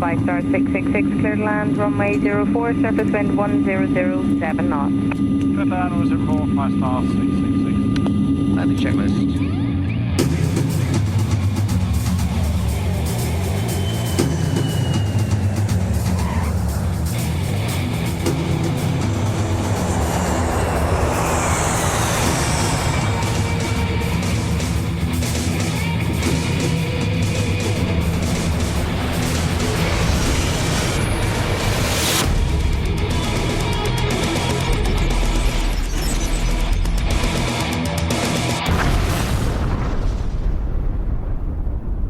Goodbye, star 666, clear to land, runway 04, surface wind 1007 knots. Clear to land, was it 4, 5 star 666. Landing checklist.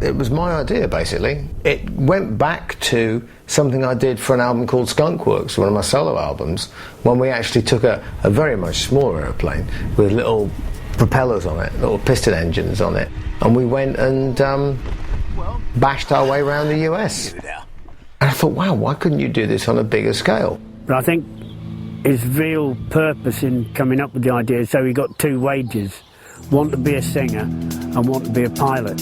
It was my idea, basically. It went back to something I did for an album called Skunkworks, one of my solo albums, when we actually took a very much smaller airplane with little propellers on it, little piston engines on it, and we went and bashed our way around the US. And I thought, wow, why couldn't you do this on a bigger scale? But I think his real purpose in coming up with the idea is so he got two wages, one to be a singer and one to be a pilot.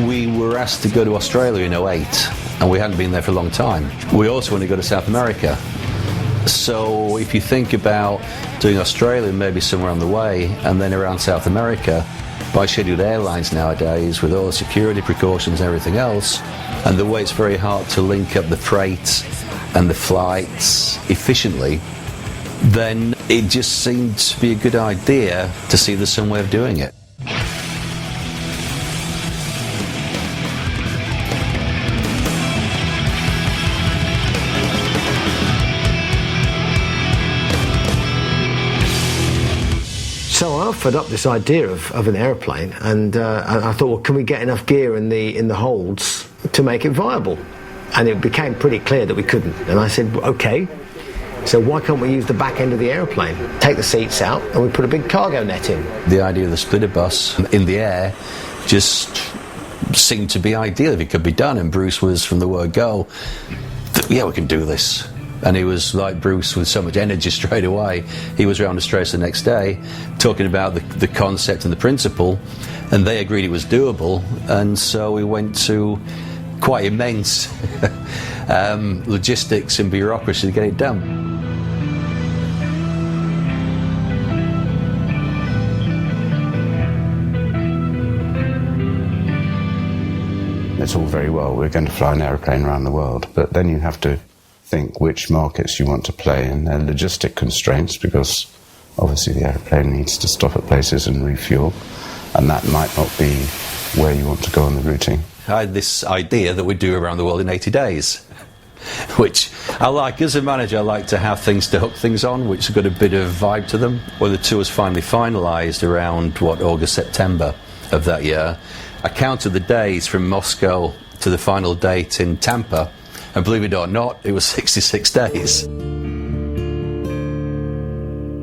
We were asked to go to Australia in '08, and we hadn't been there for a long time. We also want to go to South America. So if you think about doing Australia maybe somewhere on the way, and then around South America, by scheduled airlines nowadays, with all the security precautions and everything else, and the way it's very hard to link up the freight and the flights efficiently, then it just seemed to be a good idea to see there's some way of doing it. So I offered up this idea of an airplane, and I thought, well, can we get enough gear in the holds to make it viable? And it became pretty clear that we couldn't. And I said, okay, so why can't we use the back end of the airplane? Take the seats out, and we put a big cargo net in. The idea of the splitter bus in the air just seemed to be ideal if it could be done. And Bruce was, from the word go, yeah, we can do this. And he was like Bruce with so much energy straight away. He was around Australia the next day talking about the concept and the principle, and they agreed it was doable. And so we went to quite immense logistics and bureaucracy to get it done. It's all very well, we're going to fly an aeroplane around the world, but then you have to think which markets you want to play in. There are logistic constraints, because obviously the aeroplane needs to stop at places and refuel, and that might not be where you want to go on the routing. I had this idea that we'd do around the world in 80 days, which I like. As a manager, I like to have things to hook things on, which have got a bit of vibe to them. Well, the tour was finally finalised around, August, September of that year. I counted the days from Moscow to the final date in Tampa, and believe it or not, it was 66 days.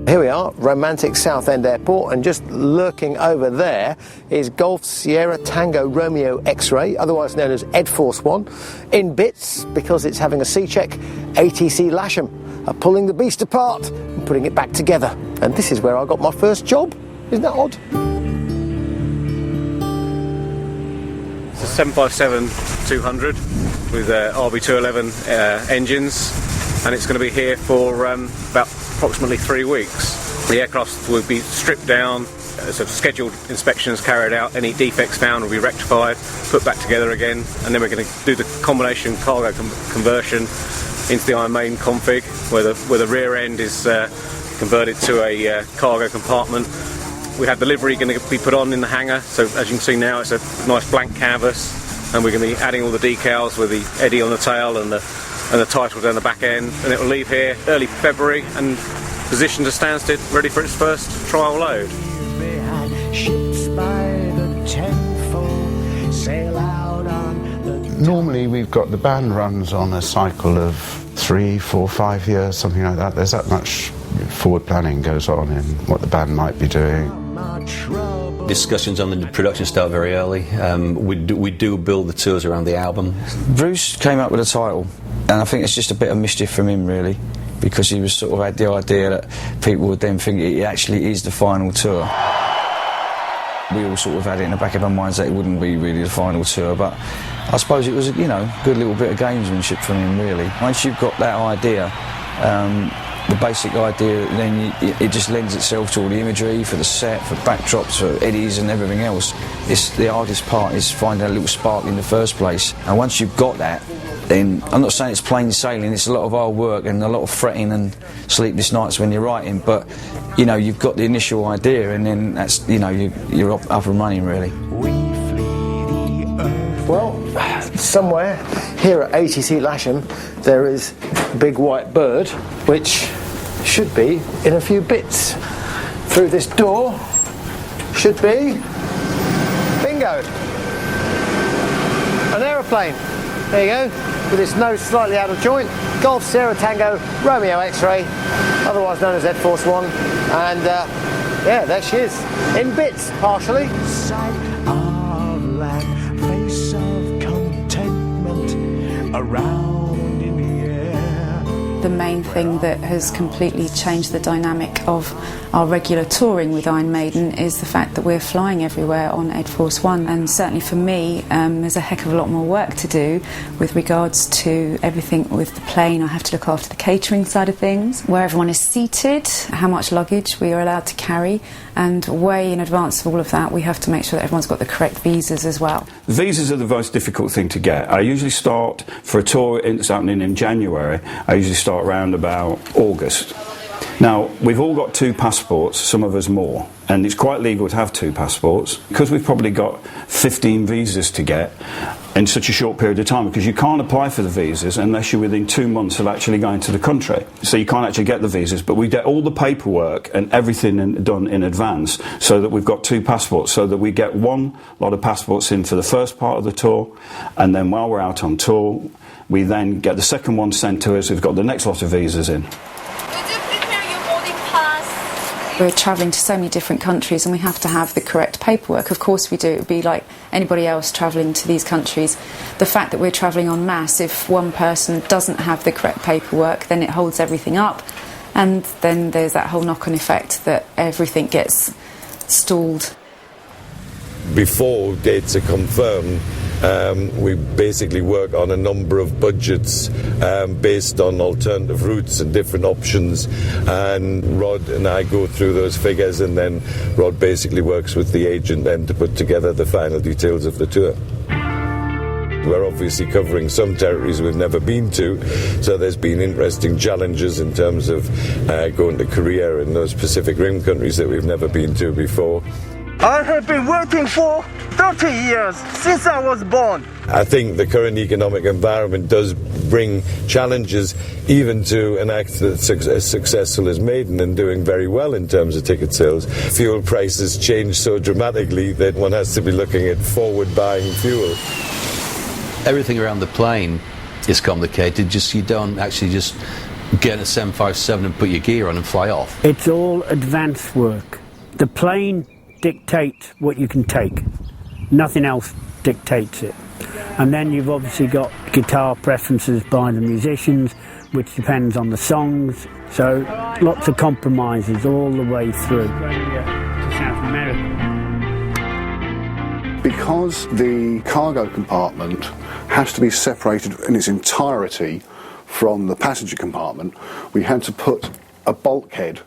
Here we are, romantic Southend Airport, and just lurking over there is Golf Sierra Tango Romeo X-Ray, otherwise known as Ed Force One, in bits because it's having a C-check. ATC Lasham are pulling the beast apart and putting it back together. And this is where I got my first job. Isn't that odd? It's a 757-200 with RB211 engines, and it's going to be here for about approximately 3 weeks. The aircraft will be stripped down, so scheduled inspections carried out, any defects found will be rectified, put back together again, and then we're going to do the combination cargo conversion into the Maiden config, where the rear end is converted to a cargo compartment. We have the livery going to be put on in the hangar, so as you can see now it's a nice blank canvas, and we're going to be adding all the decals with the Eddie on the tail and the title down the back end, and it will leave here early February and positioned to Stansted, ready for its first trial load. Ships by the tenfold sail out. Normally we've got the band runs on a cycle of 3, 4, 5 years, something like that. There's that much forward planning goes on in what the band might be doing. Discussions on the production start very early. We do build the tours around the album. Bruce came up with a title, and I think it's just a bit of mischief from him, really, because he was sort of had the idea that people would then think it actually is the final tour. We all sort of had it in the back of our minds that it wouldn't be really the final tour, but I suppose it was, you know, a good little bit of gamesmanship from him, really. Once you've got that idea, the basic idea, then it just lends itself to all the imagery, for the set, for backdrops, for eddies and everything else. It's the hardest part is finding a little spark in the first place. And once you've got that, then I'm not saying it's plain sailing, it's a lot of hard work and a lot of fretting and sleepless nights when you're writing, but you know, you've got the initial idea and then that's, you know, you're up and running, really. Well, somewhere here at ATC Lasham there is a big white bird which should be in a few bits. Through this door should be, bingo, an aeroplane. There you go, with its nose slightly out of joint. Golf Sierra Tango Romeo X-Ray, otherwise known as Ed Force One, and yeah, there she is, in bits partially. Face of contentment around in the air. The main thing that has completely changed the dynamic of our regular touring with Iron Maiden is the fact that we're flying everywhere on Ed Force One, and certainly for me there's a heck of a lot more work to do with regards to everything with the plane. I have to look after the catering side of things, where everyone is seated, how much luggage we are allowed to carry, and way in advance of all of that we have to make sure that everyone's got the correct visas as well. Visas are the most difficult thing to get. I usually start, for a tour that's happening in January, I usually start around about August. Now, we've all got 2 passports, some of us more, and it's quite legal to have 2 passports, because we've probably got 15 visas to get in such a short period of time, because you can't apply for the visas unless you're within 2 months of actually going to the country. So you can't actually get the visas, but we get all the paperwork and everything done in advance, so that we've got 2 passports, so that we get one lot of passports in for the first part of the tour, and then while we're out on tour, we then get the second one sent to us. We've got the next lot of visas in. We're travelling to so many different countries and we have to have the correct paperwork. Of course we do. It would be like anybody else travelling to these countries. The fact that we're travelling en masse, if one person doesn't have the correct paperwork, then it holds everything up, and then there's that whole knock-on effect that everything gets stalled. Before dates are confirmed, we basically work on a number of budgets based on alternative routes and different options, and Rod and I go through those figures, and then Rod basically works with the agent then to put together the final details of the tour. We're obviously covering some territories we've never been to, so there's been interesting challenges in terms of going to Korea and those Pacific Rim countries that we've never been to before. I have been working for 30 years, since I was born. I think the current economic environment does bring challenges even to an act that's as successful as Maiden and doing very well in terms of ticket sales. Fuel prices change so dramatically that one has to be looking at forward buying fuel. Everything around the plane is complicated, you don't actually just get a 757 and put your gear on and fly off. It's all advanced work. The plane dictates what you can take. Nothing else dictates it. And then you've obviously got guitar preferences by the musicians, which depends on the songs. So lots of compromises all the way through. To South America. Because the cargo compartment has to be separated in its entirety from the passenger compartment, we had to put a bulkhead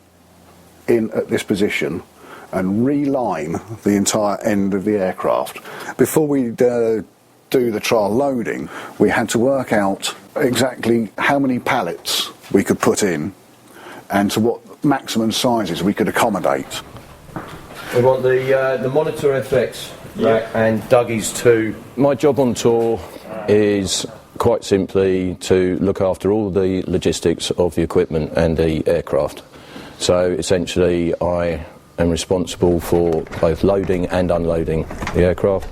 in at this position and reline the entire end of the aircraft. Before we do the trial loading, we had to work out exactly how many pallets we could put in and to what maximum sizes we could accommodate. We want the Monitor FX rack and Dougie's 2. My job on tour is quite simply to look after all the logistics of the equipment and the aircraft. So essentially I am responsible for both loading and unloading the aircraft.